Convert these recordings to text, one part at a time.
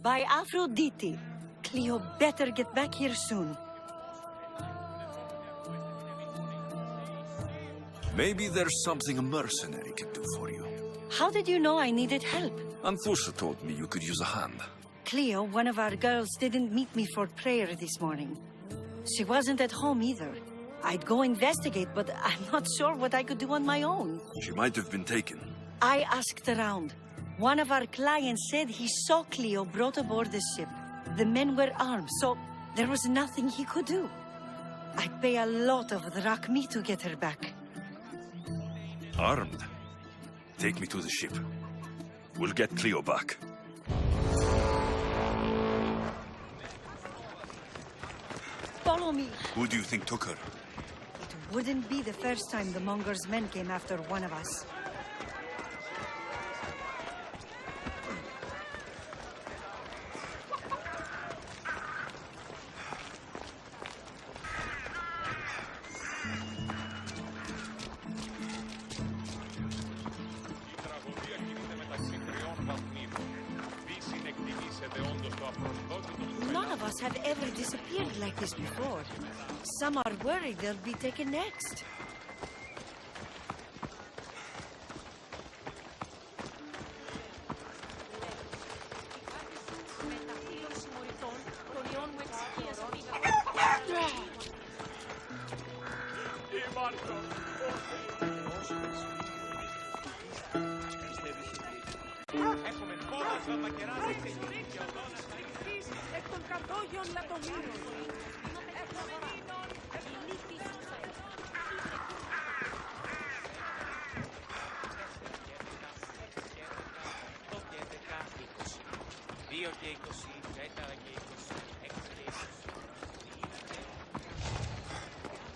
By Aphrodite. Cleo better get back here soon. Maybe there's something a mercenary can do for you. How did you know I needed help? Anthusha told me you could use a hand. Cleo, one of our girls, didn't meet me for prayer this morning. She wasn't at home either. I'd go investigate, but I'm not sure what I could do on my own. She might have been taken. I asked around. One of our clients said he saw Cleo brought aboard the ship. The men were armed, so there was nothing he could do. I'd pay a lot of drachmi to get her back. Armed? Take me to the ship. We'll get Cleo back. Follow me. Who do you think took her? It wouldn't be the first time the Monger's men came after one of us. None of us have ever disappeared like this before. Some are worried they'll be taken next.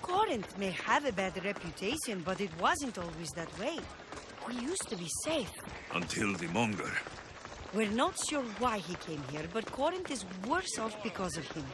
Corinth may have a bad reputation, but it wasn't always that way. We used to be safe. Until the Monger. We're not sure why he came here, but Corinth is worse off because of him.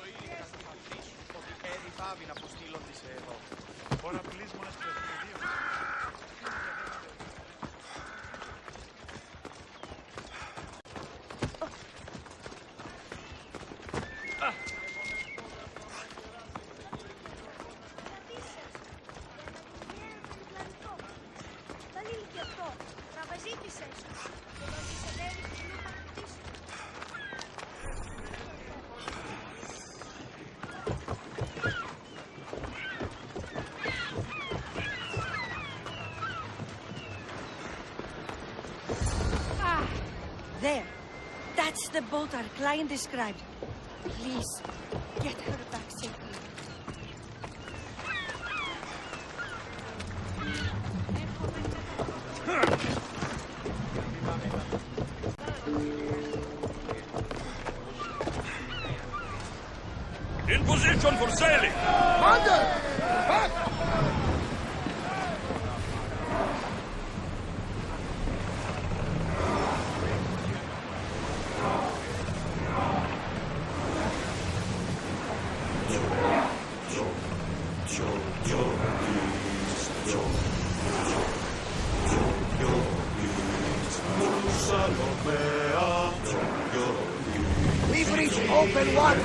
There. That's the boat our client described. Please, get her back safely. In position for sailing! Commander! Back! We've reached open water!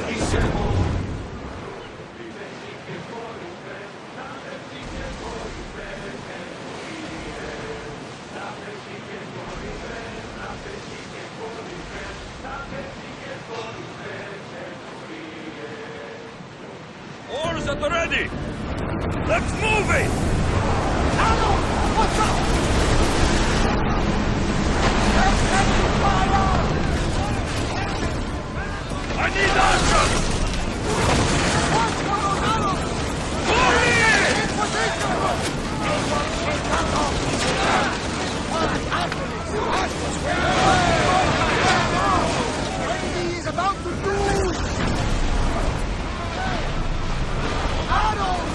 Oars at the ready! Let's move it! Hello! What's up? Let's take fire! I need action! What's going on? Hurry! In position! He is about to lose! Arrows!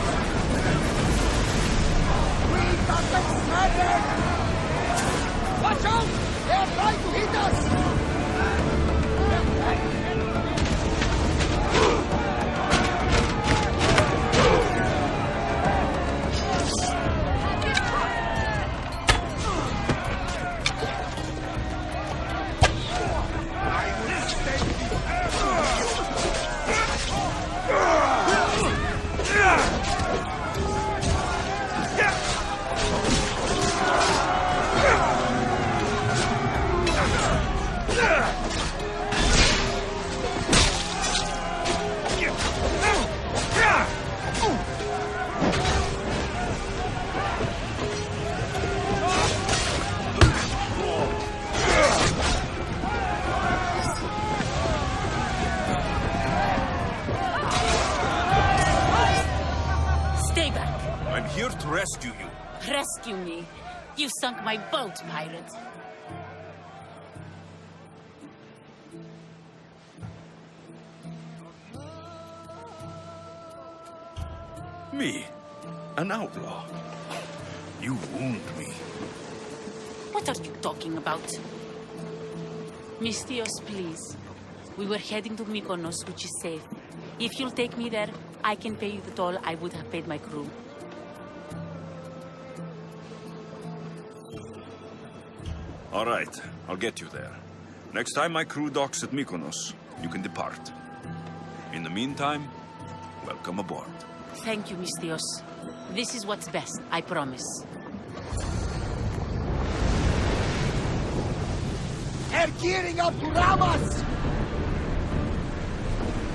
You sunk my boat, pirate. Me? An outlaw? You wound me. What are you talking about? Mistios, please. We were heading to Mykonos, which is safe. If you'll take me there, I can pay you the toll I would have paid my crew. All right, I'll get you there. Next time my crew docks at Mykonos, you can depart. In the meantime, welcome aboard. Thank you, Mistios. This is what's best, I promise. They're gearing up to ram us!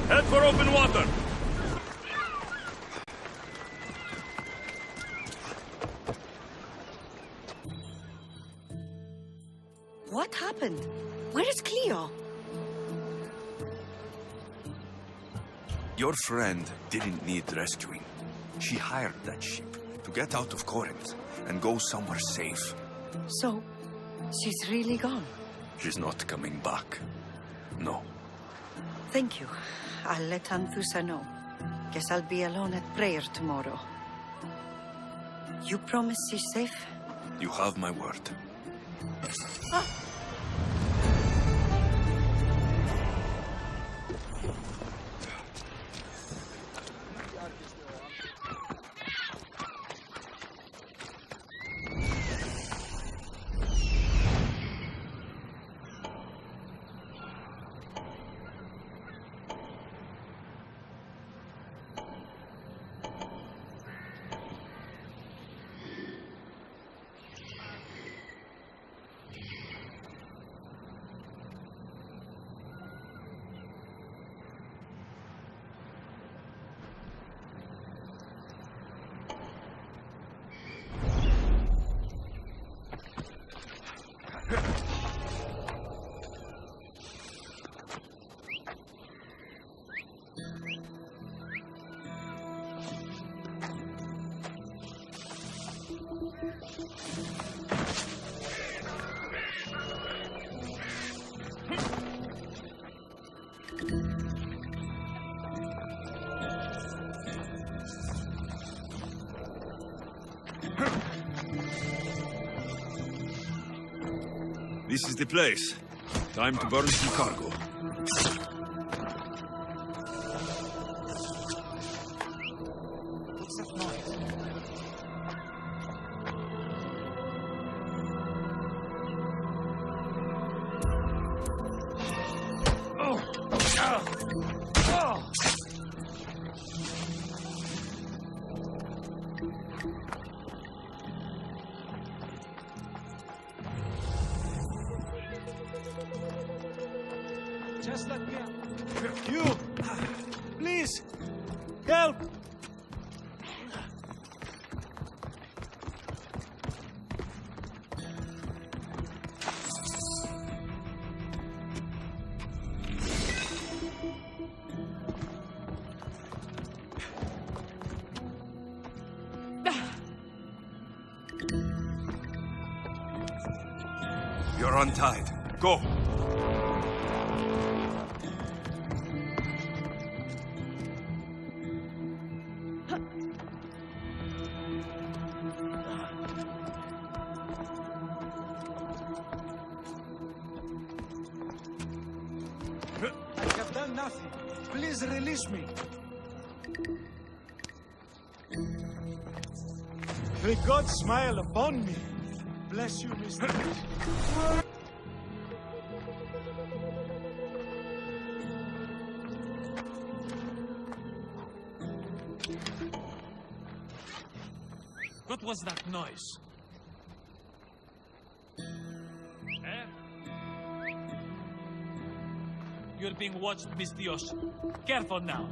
Head for open water! What happened? Where is Cleo? Your friend didn't need rescuing. She hired that ship to get out of Corinth and go somewhere safe. So, she's really gone. She's not coming back. No. Thank you. I'll let Anthusa know. Guess I'll be alone at prayer tomorrow. You promise she's safe? You have my word. This is the place. Time to burn some cargo. What's that noise? Just let me out. You! Please! Help! You're untied. Go! I have done nothing. Please release me. May God smile upon me. Bless you, Mr. What was that noise? Eh? You're being watched, Mistios. Careful now.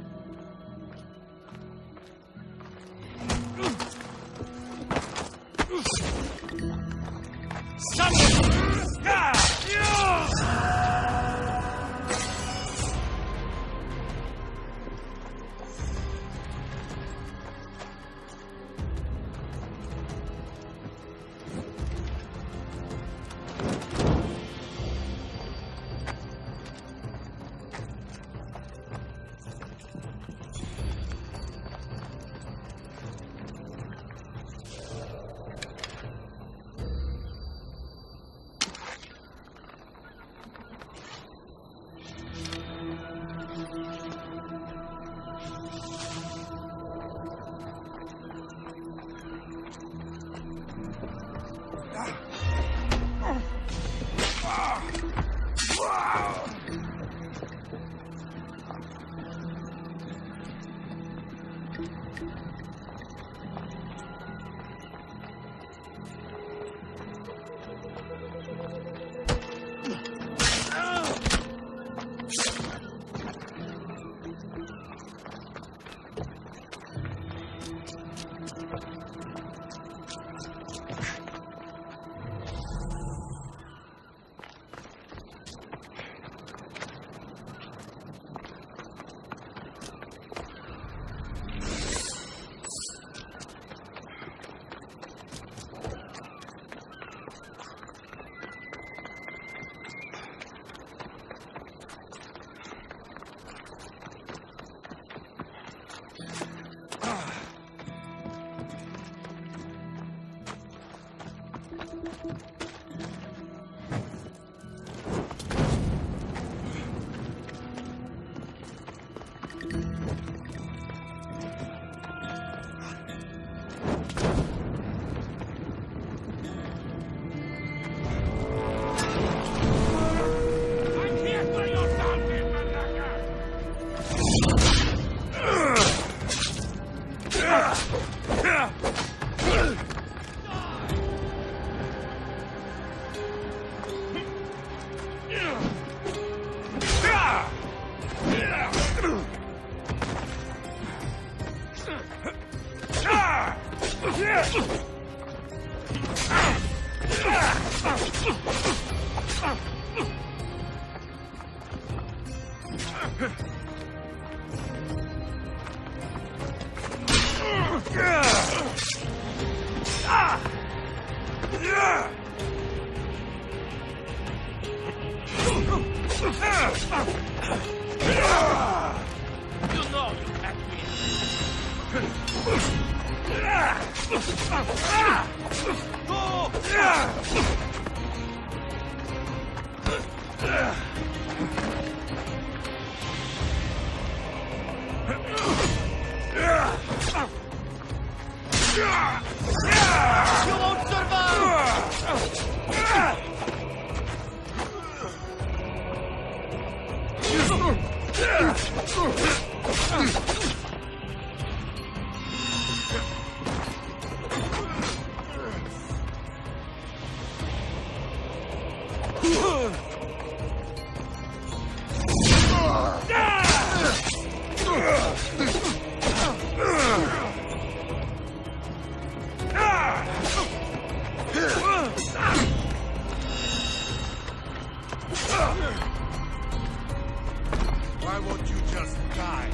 Why won't you just die?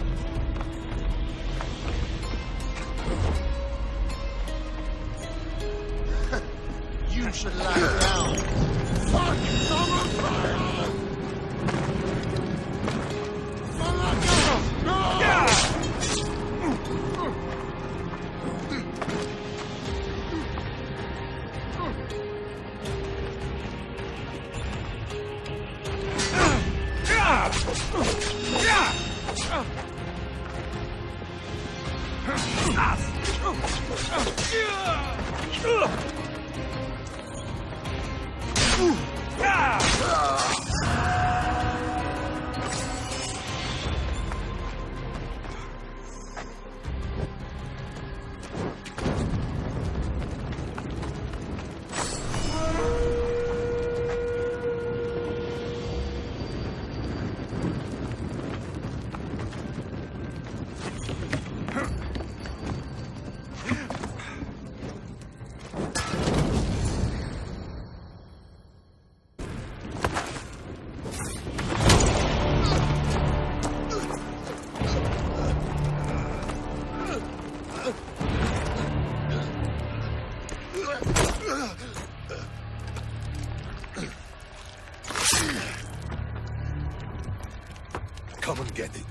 You should lie down. Fuck! Almost fire! come and get it.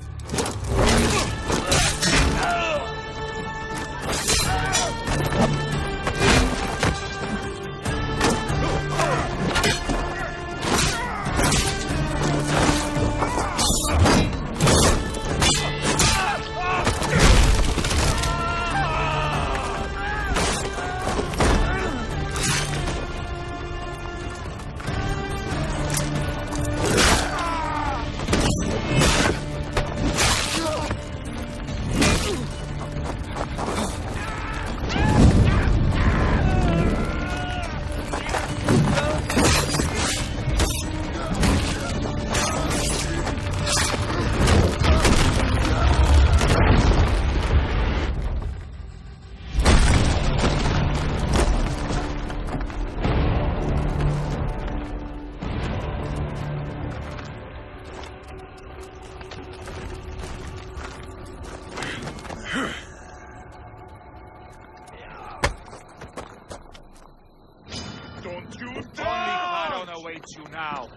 Don't you Only dare! Haron awaits you now.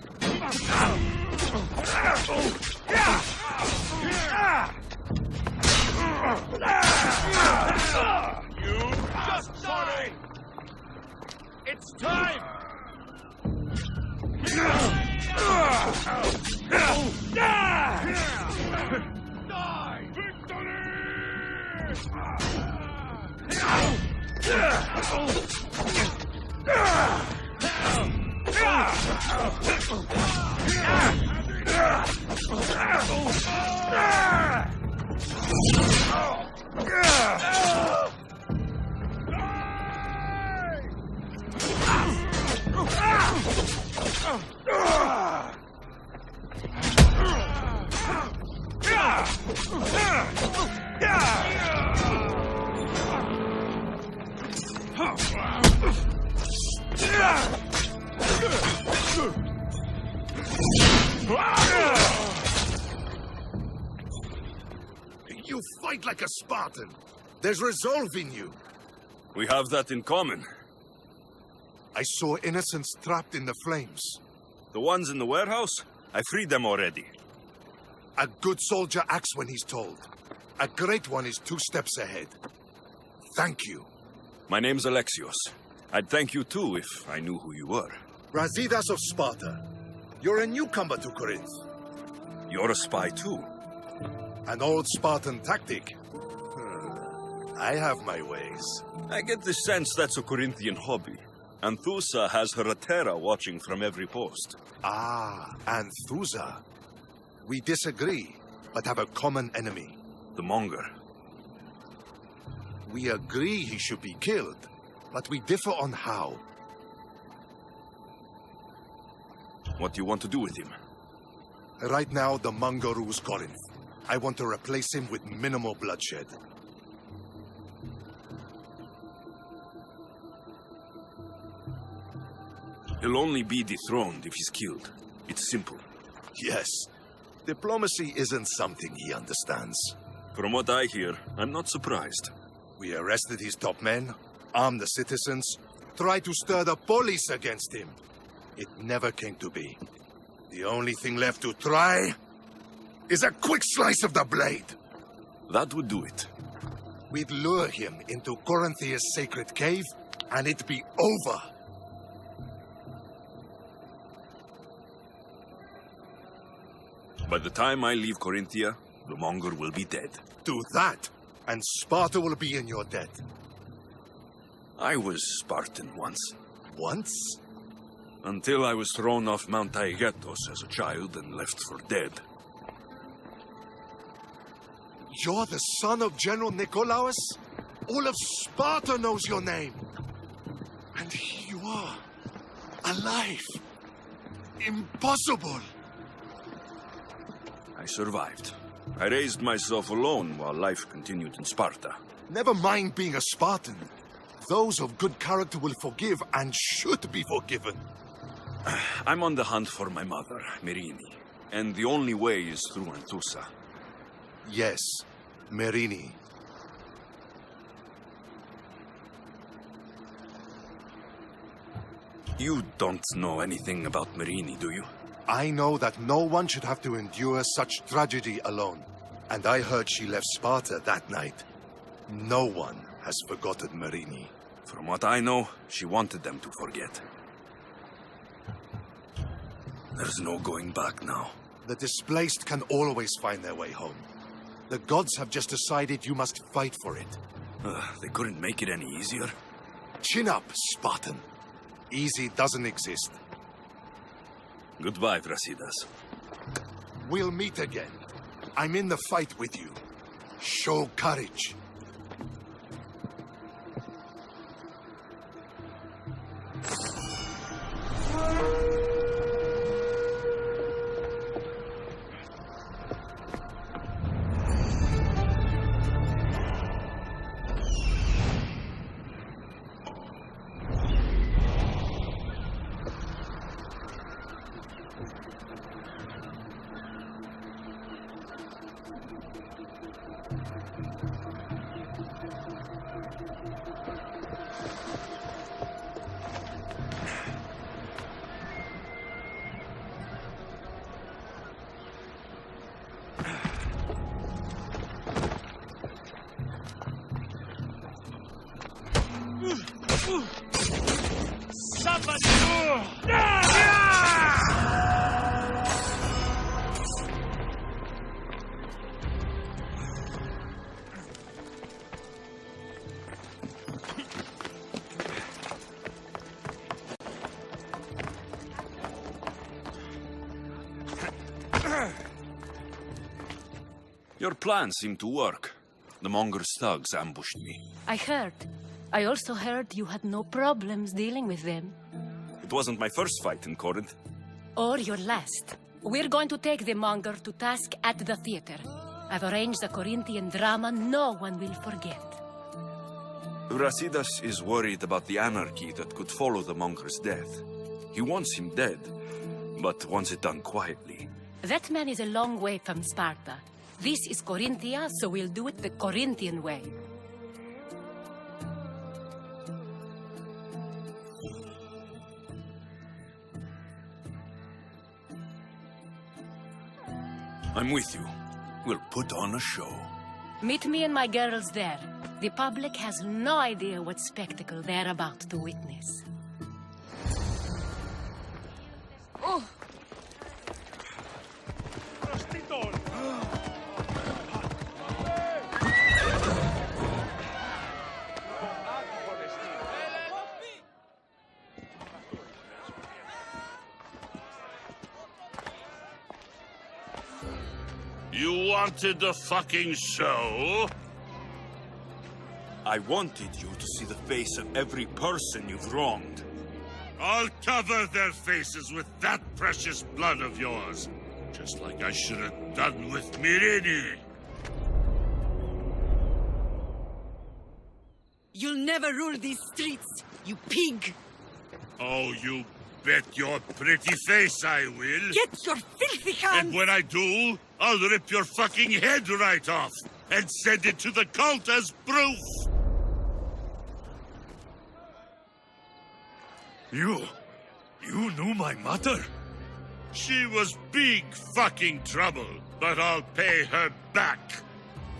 You just die! It's time! Die! You fight like a Spartan. There's resolve in you. We have that in common. I saw innocents trapped in the flames. The ones in the warehouse? I freed them already. A good soldier acts when he's told. A great one is 2 steps ahead. Thank you. My name's Alexios. I'd thank you too if I knew who you were. Brasidas of Sparta. You're a newcomer to Corinth. You're a spy too. An old Spartan tactic. I have my ways. I get the sense that's a Corinthian hobby. Anthusa has her Atera watching from every post. Ah, Anthusa. We disagree, but have a common enemy. The Monger. We agree he should be killed, but we differ on how. What do you want to do with him? Right now, the Monger rules Corinth. I want to replace him with minimal bloodshed. He'll only be dethroned if he's killed. It's simple. Yes. Diplomacy isn't something he understands. From what I hear, I'm not surprised. We arrested his top men, armed the citizens, tried to stir the police against him. It never came to be. The only thing left to try is a quick slice of the blade. That would do it. We'd lure him into Corinthia's sacred cave, and it'd be over. By the time I leave Corinthia, the Monger will be dead. Do that, and Sparta will be in your debt. I was Spartan once. Once? Until I was thrown off Mount Taygetos as a child and left for dead. You're the son of General Nikolaos? All of Sparta knows your name. And here you are, alive. Impossible. I survived. I raised myself alone while life continued in Sparta. Never mind being a Spartan. Those of good character will forgive and should be forgiven. I'm on the hunt for my mother, Myrine. And the only way is through Anthusa. Yes, Myrine. You don't know anything about Myrine, do you? I know that no one should have to endure such tragedy alone. And I heard she left Sparta that night. No one has forgotten Marini. From what I know, she wanted them to forget. There's no going back now. The displaced can always find their way home. The gods have just decided you must fight for it. They couldn't make it any easier. Chin up, Spartan. Easy doesn't exist. Goodbye, Brasidas. We'll meet again. I'm in the fight with you. Show courage. Your plan seemed to work. The Monger's thugs ambushed me. I heard. I also heard you had no problems dealing with them. It wasn't my first fight in Corinth. Or your last. We're going to take the Monger to task at the theater. I've arranged a Corinthian drama no one will forget. Brasidas is worried about the anarchy that could follow the Monger's death. He wants him dead, but wants it done quietly. That man is a long way from Sparta. This is Corinthia, so we'll do it the Corinthian way. I'm with you. We'll put on a show. Meet me and my girls there. The public has no idea what spectacle they're about to witness. Oh! You wanted the fucking show? I wanted you to see the face of every person you've wronged. I'll cover their faces with that precious blood of yours. Just like I should have done with Mirini. You'll never rule these streets, you pig! Oh, you bet your pretty face I will. Get your filthy hands! And when I do, I'll rip your fucking head right off and send it to the cult as proof. You knew my mother? She was big fucking trouble, but I'll pay her back.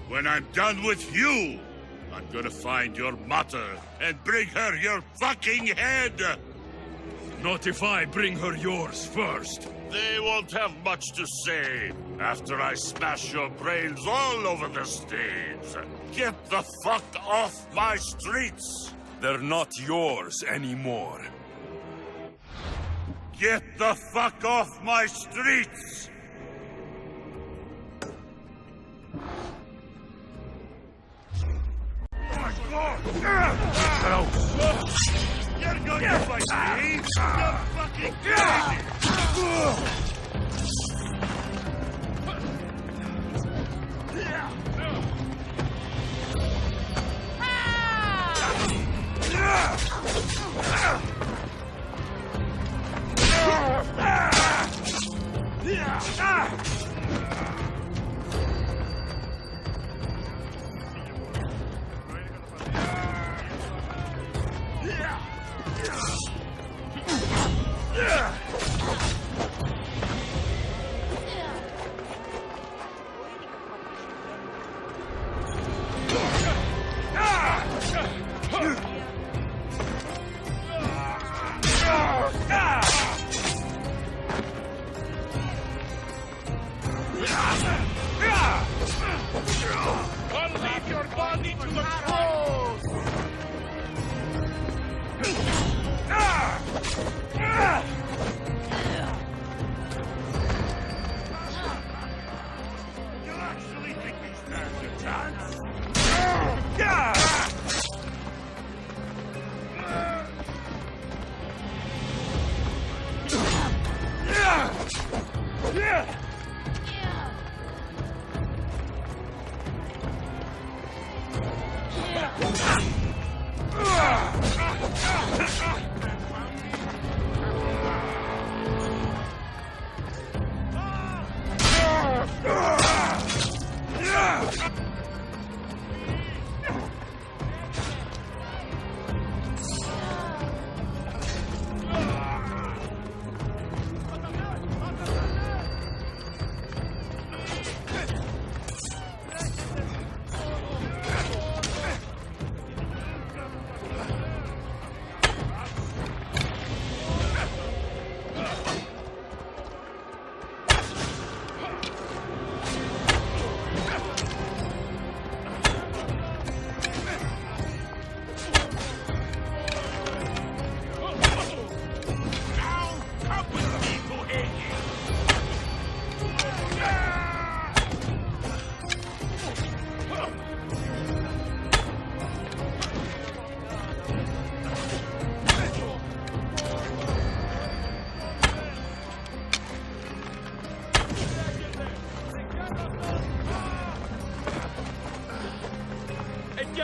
When I'm done with you, I'm gonna find your mother and bring her your fucking head. Not if I bring her yours first. They won't have much to say after I smash your brains all over the stage. Get the fuck off my streets! They're not yours anymore. Get the fuck off my streets! You're gonna fight me? You're fucking crazy!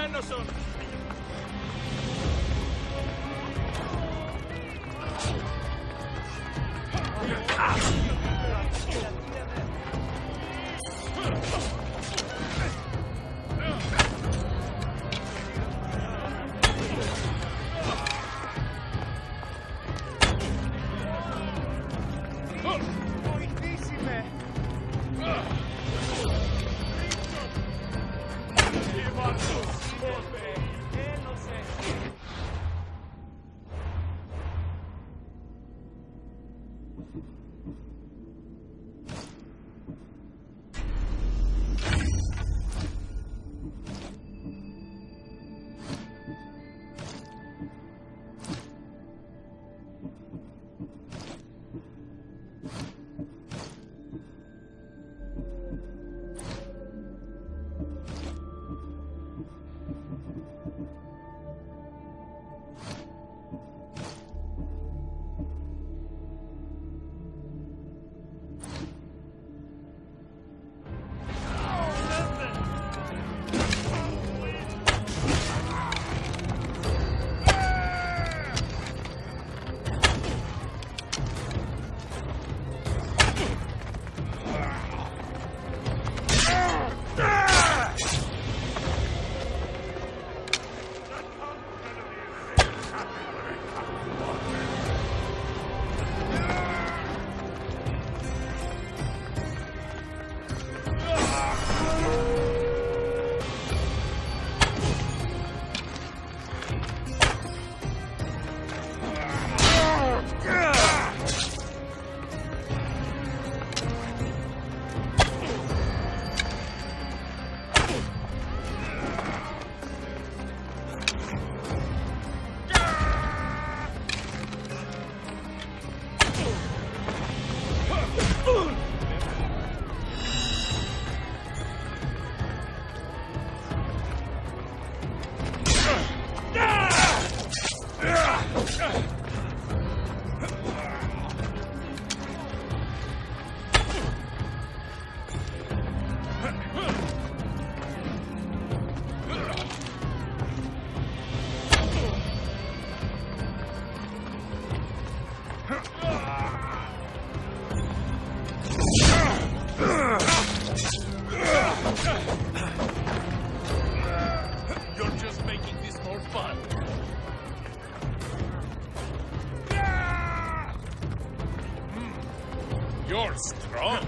Dinosaur! You're strong.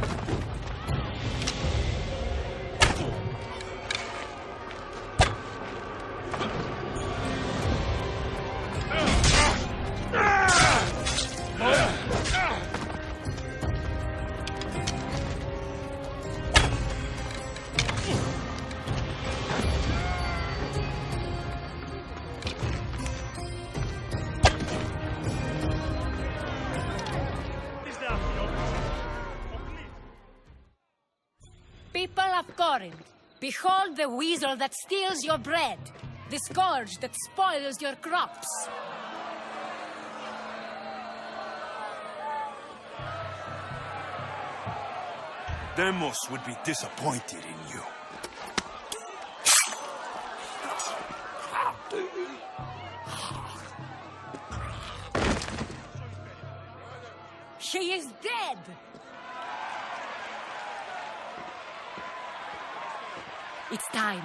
People of Corinth, behold the weasel that steals your bread, the scourge that spoils your crops. Demos would be disappointed in you. She is dead! It's time.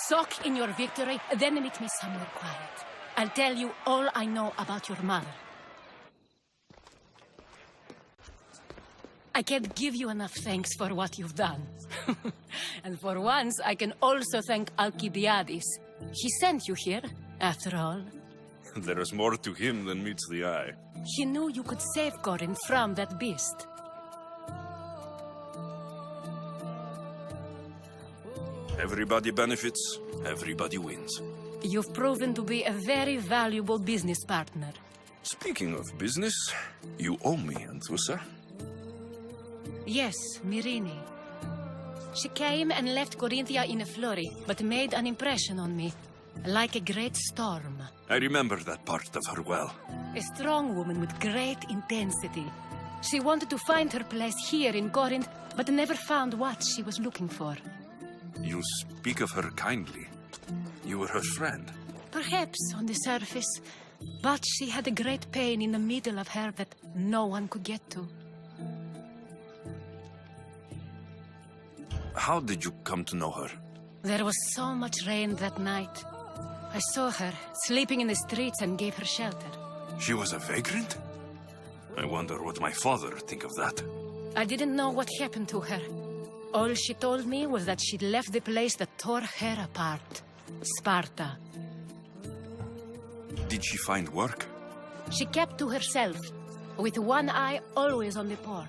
Soak in your victory, then meet me somewhere quiet. I'll tell you all I know about your mother. I can't give you enough thanks for what you've done. And for once, I can also thank Alcibiades. He sent you here, after all. There is more to him than meets the eye. He knew you could save Corinth from that beast. Everybody benefits, everybody wins. You've proven to be a very valuable business partner. Speaking of business, you owe me, Anthusa. Yes, Myrine. She came and left Corinthia in a flurry, but made an impression on me, like a great storm. I remember that part of her well. A strong woman with great intensity. She wanted to find her place here in Corinth, but never found what she was looking for. You speak of her kindly. You were her friend. Perhaps on the surface, but she had a great pain in the middle of her that no one could get to. How did you come to know her? There was so much rain that night. I saw her sleeping in the streets and gave her shelter. She was a vagrant? I wonder what my father would think of that. I didn't know what happened to her. All she told me was that she'd left the place that tore her apart. Sparta. Did she find work? She kept to herself, with one eye always on the port.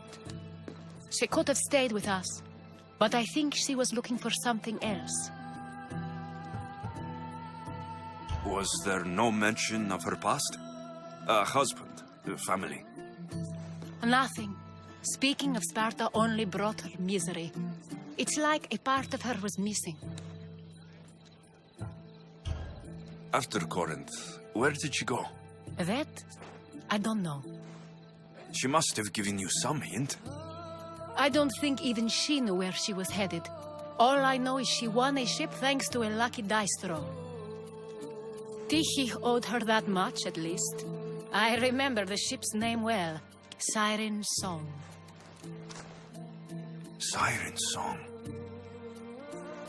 She could have stayed with us, but I think she was looking for something else. Was there no mention of her past? A husband, a family? Nothing. Speaking of Sparta only brought her misery. It's like a part of her was missing. After Corinth, where did she go? That? I don't know. She must have given you some hint. I don't think even she knew where she was headed. All I know is she won a ship thanks to a lucky dice throw. Tyche owed her that much, at least. I remember the ship's name well. Siren Song. Siren Song.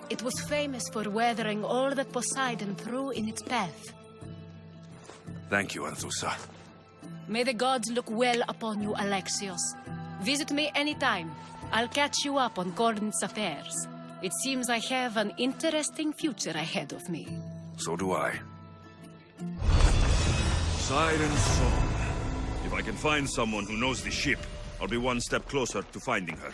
It was famous for weathering all that Poseidon threw in its path. Thank you, Anthusa. May the gods look well upon you, Alexios. Visit me anytime. I'll catch you up on Corinth's affairs. It seems I have an interesting future ahead of me. So do I. Siren Song. If I can find someone who knows the ship, I'll be one step closer to finding her.